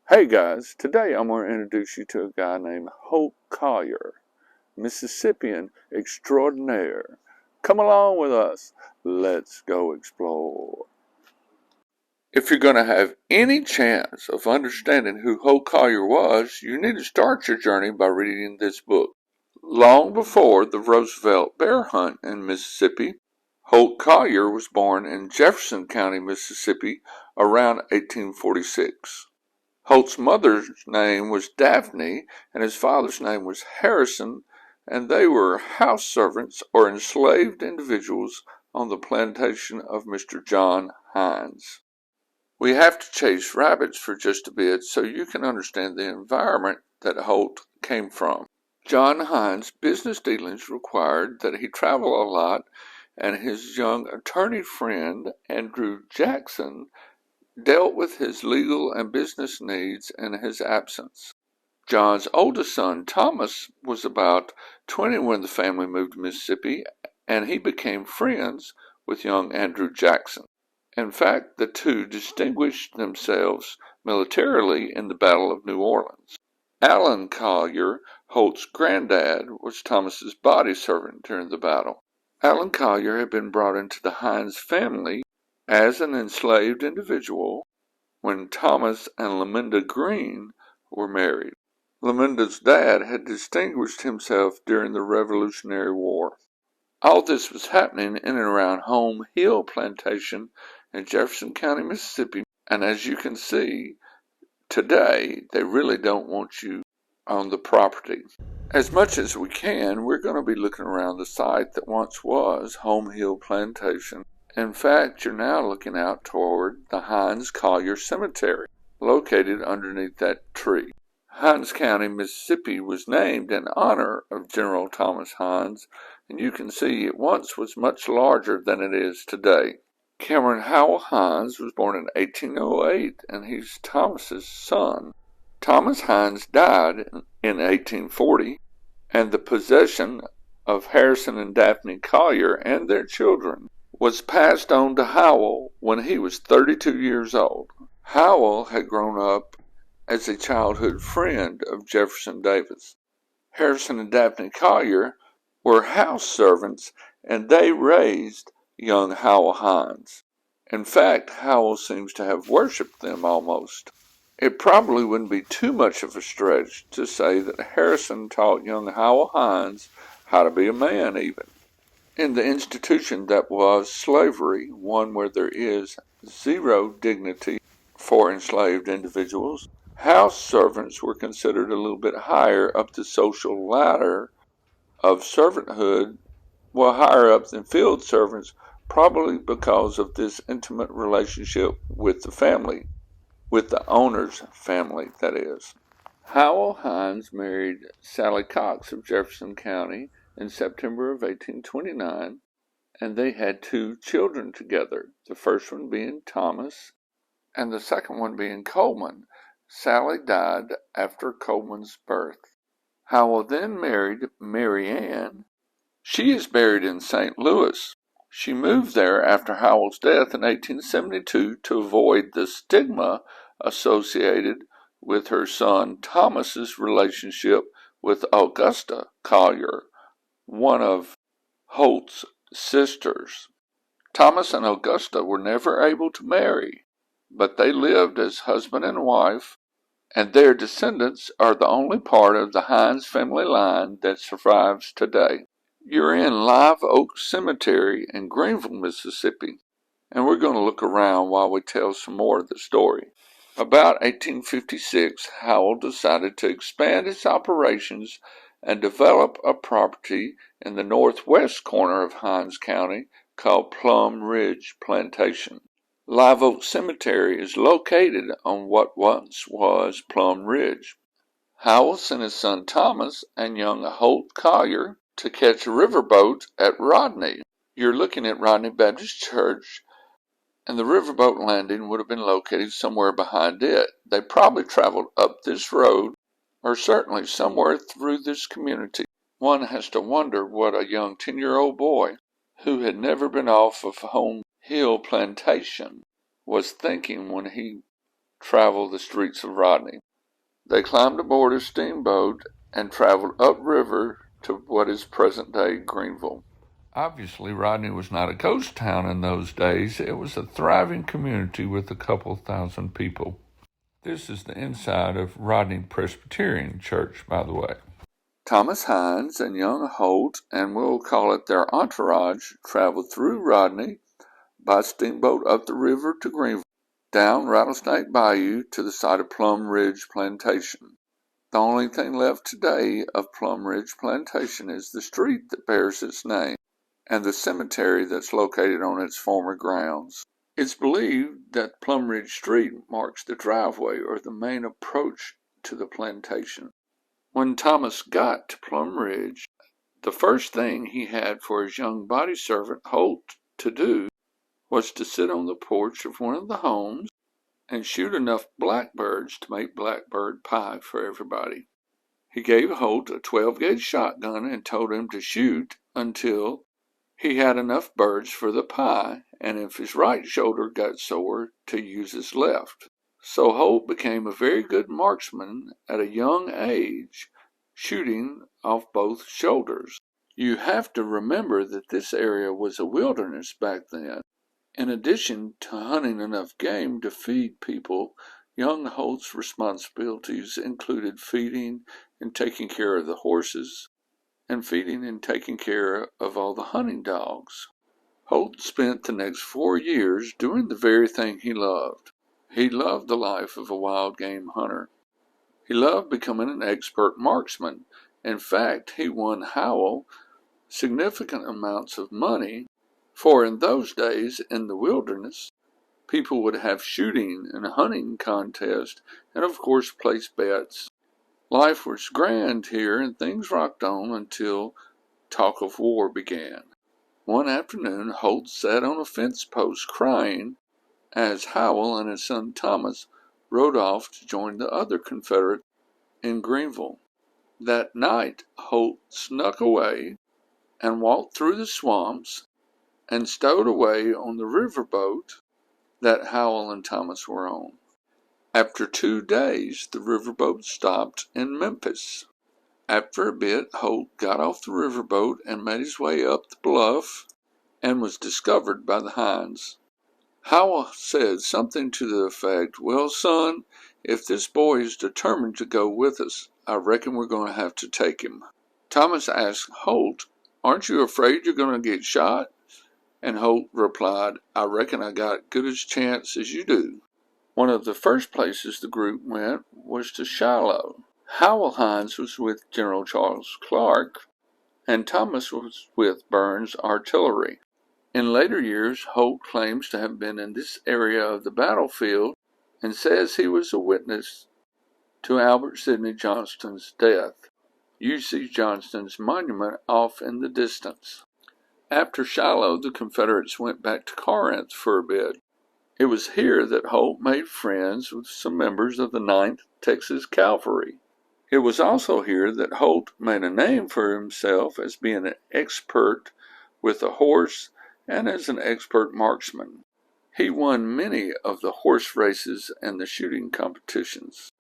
Hey guys, today I'm going to introduce you to a guy named Holt Collier, Mississippian extraordinaire. Come along with us. Let's go explore. If you're going to have any chance of understanding who Holt Collier was, you need to start your journey by reading this book. Long before the Roosevelt bear hunt in Mississippi, Holt Collier was born in Jefferson County, Mississippi around 1846. Holt's mother's name was Daphne, and his father's name was Harrison, and they were house servants or enslaved individuals on the plantation of Mr. John Hines. We have to chase rabbits for just a bit so you can understand the environment that Holt came from. John Hines' business dealings required that he travel a lot, and his young attorney friend, Andrew Jackson, dealt with his legal and business needs in his absence. John's oldest son, Thomas, was about 20 when the family moved to Mississippi, and he became friends with young Andrew Jackson. In fact, the two distinguished themselves militarily in the Battle of New Orleans. Allen Collier, Holt's granddad, was Thomas's body servant during the battle. Allen Collier had been brought into the Hines family as an enslaved individual when Thomas and Laminda Green were married. Laminda's dad had distinguished himself during the Revolutionary War. All this was happening in and around Home Hill Plantation in Jefferson County, Mississippi, and as you can see, today they really don't want you on the property. As much as we can, we're going to be looking around the site that once was Home Hill Plantation. In fact, you're now looking out toward the Hines Collier Cemetery, located underneath that tree. Hines County, Mississippi was named in honor of General Thomas Hines, and you can see it once was much larger than it is today. Cameron Howell Hines was born in 1808, and he's Thomas's son. Thomas Hines died in 1840, and the possession of Harrison and Daphne Collier and their children was passed on to Howell when he was 32 years old. Howell had grown up as a childhood friend of Jefferson Davis. Harrison and Daphne Collier were house servants, and they raised young Howell Hines. In fact, Howell seems to have worshipped them almost. It probably wouldn't be too much of a stretch to say that Harrison taught young Howell Hines how to be a man even. In the institution that was slavery, one where there is zero dignity for enslaved individuals, house servants were considered a little bit higher up the social ladder of servanthood, well, higher up than field servants, probably because of this intimate relationship with the family, with the owner's family, that is. Howell Hines married Sally Cox of Jefferson County in September of 1829, and they had 2 children together, the first one being Thomas, and the second one being Coleman. Sally died after Coleman's birth. Howell then married Mary Ann. She is buried in St. Louis. She moved there after Howell's death in 1872 to avoid the stigma associated with her son Thomas's relationship with Augusta Collier, one of Holt's sisters. Thomas and Augusta were never able to marry, but they lived as husband and wife, and their descendants are the only part of the Hines family line that survives today. You're in Live Oak Cemetery in Greenville, Mississippi, and we're going to look around while we tell some more of the story. About 1856, Howell decided to expand his operations and develop a property in the northwest corner of Hines County called Plum Ridge Plantation. Live Oak Cemetery is located on what once was Plum Ridge. Howell sent his son Thomas and young Holt Collier to catch a riverboat at Rodney. You're looking at Rodney Baptist Church, and the riverboat landing would have been located somewhere behind it. They probably traveled up this road, or certainly somewhere through this community. One has to wonder what a young 10-year-old boy, who had never been off of Home Hill Plantation, was thinking when he travel the streets of Rodney. They climbed aboard a steamboat and traveled upriver to what is present-day Greenville. Obviously, Rodney was not a ghost town in those days. It was a thriving community with a couple thousand people. This is the inside of Rodney Presbyterian Church, by the way. Thomas Hines and young Holt, and we'll call it their entourage, traveled through Rodney by steamboat up the river to Greenville, down Rattlesnake Bayou to the site of Plum Ridge Plantation. The only thing left today of Plum Ridge Plantation is the street that bears its name and the cemetery that's located on its former grounds. It's believed that Plum Ridge Street marks the driveway or the main approach to the plantation. When Thomas got to Plum Ridge, the first thing he had for his young body servant Holt to do was to sit on the porch of one of the homes and shoot enough blackbirds to make blackbird pie for everybody. He gave Holt a 12-gauge shotgun and told him to shoot until he had enough birds for the pie, and if his right shoulder got sore, to use his left. So Holt became a very good marksman at a young age, shooting off both shoulders. You have to remember that this area was a wilderness back then. In addition to hunting enough game to feed people, young Holt's responsibilities included feeding and taking care of the horses, and feeding and taking care of all the hunting dogs. Holt spent the next 4 years doing the very thing he loved. He loved the life of a wild game hunter. He loved becoming an expert marksman. In fact, he won Howell significant amounts of money, for in those days in the wilderness, people would have shooting and hunting contests and of course place bets. Life was grand here and things rocked on until talk of war began. One afternoon, Holt sat on a fence post crying as Howell and his son Thomas rode off to join the other Confederate in Greenville. That night, Holt snuck away and walked through the swamps and stowed away on the riverboat that Howell and Thomas were on. After 2 days, the riverboat stopped in Memphis. After a bit, Holt got off the riverboat and made his way up the bluff and was discovered by the Hines. Howell said something to the effect, "Well, son, if this boy is determined to go with us, I reckon we're going to have to take him." Thomas asked Holt, "Aren't you afraid you're going to get shot?" And Holt replied, "I reckon I got good as chance as you do." One of the first places the group went was to Shiloh. Howell Hines was with General Charles Clark, and Thomas was with Burns' artillery. In later years, Holt claims to have been in this area of the battlefield and says he was a witness to Albert Sidney Johnston's death. You see Johnston's monument off in the distance. After Shiloh, the Confederates went back to Corinth for a bit. It was here that Holt made friends with some members of the 9th Texas Calvary. It was also here that Holt made a name for himself as being an expert with a horse and as an expert marksman. He won many of the horse races and the shooting competitions.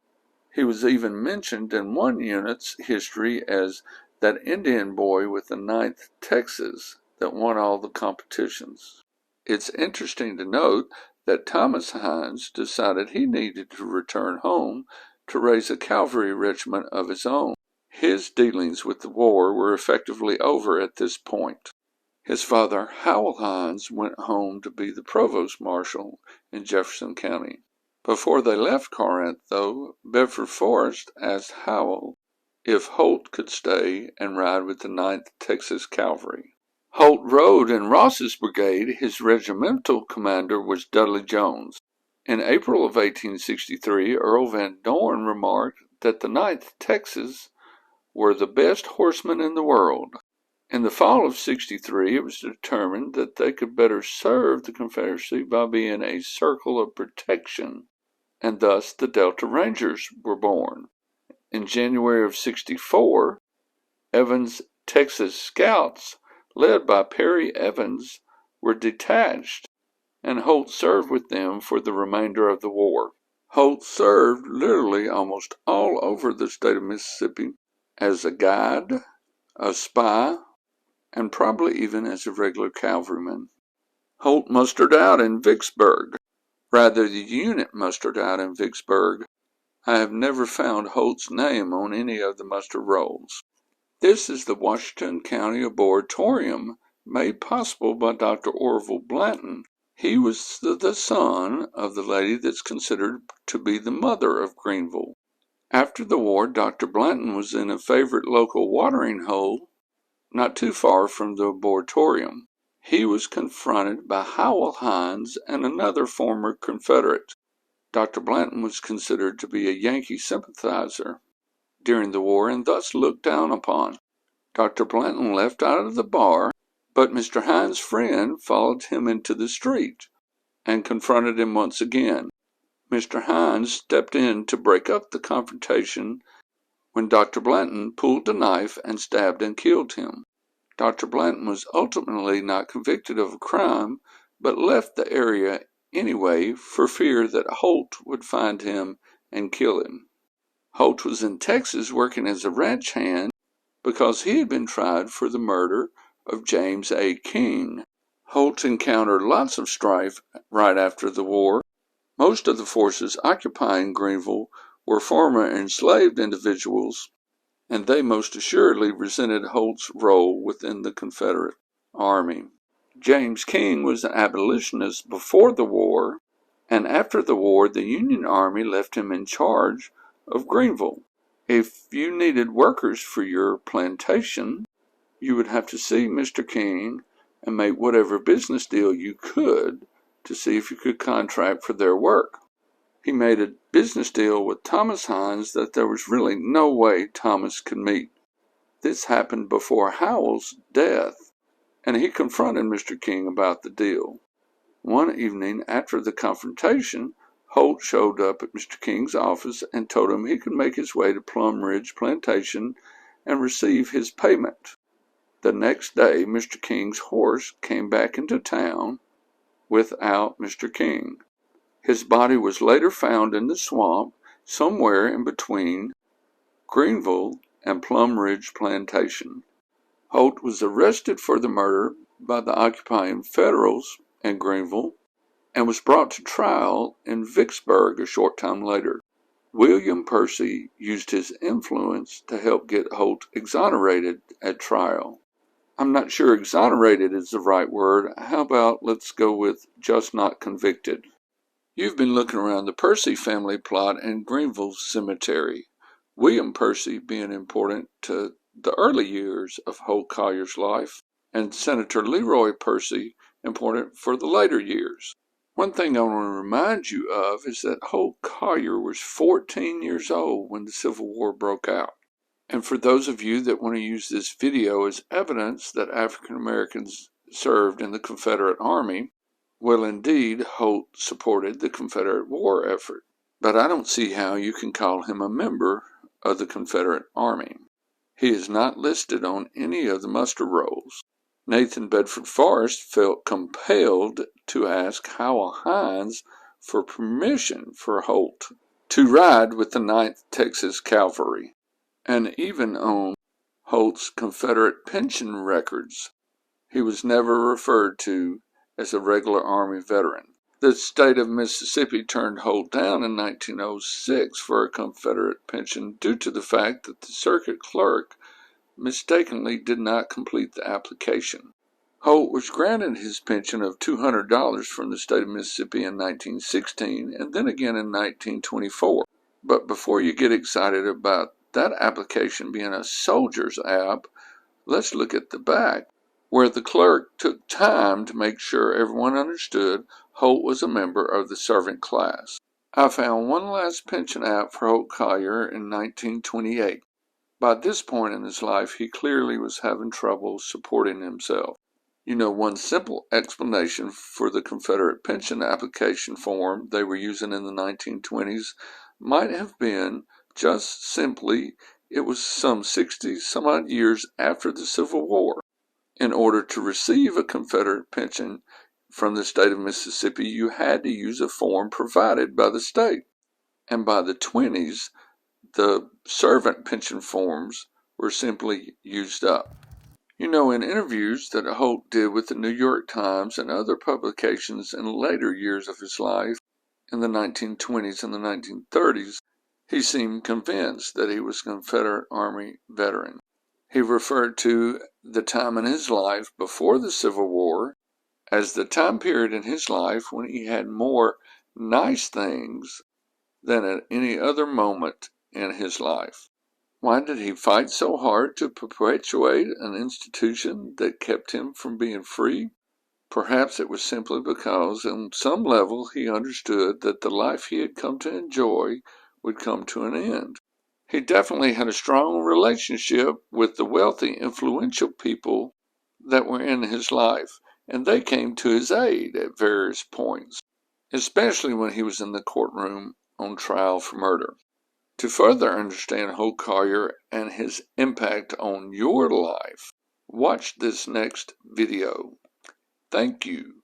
He was even mentioned in one unit's history as that Indian boy with the 9th Texas that won all the competitions. It's interesting to note that Thomas Hines decided he needed to return home to raise a cavalry regiment of his own. His dealings with the war were effectively over at this point. His father, Howell Hines, went home to be the provost marshal in Jefferson County. Before they left Corinth, though, Bedford Forrest asked Howell if Holt could stay and ride with the 9th Texas Cavalry. Holt rode in Ross's brigade. His regimental commander was Dudley Jones. In April of 1863, Earl Van Dorn remarked that the 9th Texas were the best horsemen in the world. In the fall of '63, it was determined that they could better serve the Confederacy by being a circle of protection, and thus the Delta Rangers were born. In January of '64, Evans' Texas Scouts, led by Perry Evans, were detached, and Holt served with them for the remainder of the war. Holt served literally almost all over the state of Mississippi as a guide, a spy, and probably even as a regular cavalryman. Holt mustered out in Vicksburg. Rather, the unit mustered out in Vicksburg. I have never found Holt's name on any of the muster rolls. This is the Washington County Arboretum, made possible by Dr. Orville Blanton. He was the son of the lady that's considered to be the mother of Greenville. After the war, Dr. Blanton was in a favorite local watering hole not too far from the Arboretum. He was confronted by Howell Hines and another former Confederate. Dr. Blanton was considered to be a Yankee sympathizer during the war and thus looked down upon. Dr. Blanton left out of the bar, but Mr. Hines' friend followed him into the street and confronted him once again. Mr. Hines stepped in to break up the confrontation when Dr. Blanton pulled a knife and stabbed and killed him. Dr. Blanton was ultimately not convicted of a crime, but left the area anyway for fear that Holt would find him and kill him. Holt was in Texas working as a ranch hand because he had been tried for the murder of James A. King. Holt encountered lots of strife right after the war. Most of the forces occupying Greenville were former enslaved individuals, and they most assuredly resented Holt's role within the Confederate Army. James King was an abolitionist before the war, and after the war the Union Army left him in charge of Greenville. If you needed workers for your plantation, you would have to see Mr. King and make whatever business deal you could to see if you could contract for their work. He made a business deal with Thomas Hines that there was really no way Thomas could meet. This happened before Howell's death, and he confronted Mr. King about the deal. One evening after the confrontation, Holt showed up at Mr. King's office and told him he could make his way to Plum Ridge Plantation and receive his payment. The next day, Mr. King's horse came back into town without Mr. King. His body was later found in the swamp somewhere in between Greenville and Plum Ridge Plantation. Holt was arrested for the murder by the occupying Federals in Greenville and was brought to trial in Vicksburg a short time later. William Percy used his influence to help get Holt exonerated at trial. I'm not sure exonerated is the right word. How about let's go with just not convicted? You've been looking around the Percy family plot in Greenville Cemetery, William Percy being important to the early years of Holt Collier's life, and Senator Leroy Percy important for the later years. One thing I want to remind you of is that Holt Collier was 14 years old when the Civil War broke out. And for those of you that want to use this video as evidence that African Americans served in the Confederate Army, well, indeed, Holt supported the Confederate war effort. But I don't see how you can call him a member of the Confederate Army. He is not listed on any of the muster rolls. Nathan Bedford Forrest felt compelled to ask Howell Hines for permission for Holt to ride with the 9th Texas Cavalry, and even on Holt's Confederate pension records, he was never referred to as a regular Army veteran. The state of Mississippi turned Holt down in 1906 for a Confederate pension due to the fact that the circuit clerk mistakenly did not complete the application. Holt was granted his pension of $200 from the state of Mississippi in 1916 and then again in 1924. But before you get excited about that application being a soldier's app, let's look at the back, where the clerk took time to make sure everyone understood Holt was a member of the servant class. I found one last pension app for Holt Collier in 1928. By this point in his life, he clearly was having trouble supporting himself. You know, one simple explanation for the Confederate pension application form they were using in the 1920s might have been just simply it was some 60-some-odd years after the Civil War. In order to receive a Confederate pension from the state of Mississippi, you had to use a form provided by the state. and by the 20s, the servant pension forms were simply used up. You know, in interviews that Holt did with the New York Times and other publications in later years of his life, in the 1920s and the 1930s, he seemed convinced that he was a Confederate Army veteran. He referred to the time in his life before the Civil War as the time period in his life when he had more nice things than at any other moment in his life. Why did he fight so hard to perpetuate an institution that kept him from being free? Perhaps it was simply because, on some level, he understood that the life he had come to enjoy would come to an end. He definitely had a strong relationship with the wealthy, influential people that were in his life, and they came to his aid at various points, especially when he was in the courtroom on trial for murder. To further understand Holt Collier and his impact on your life, watch this next video. Thank you.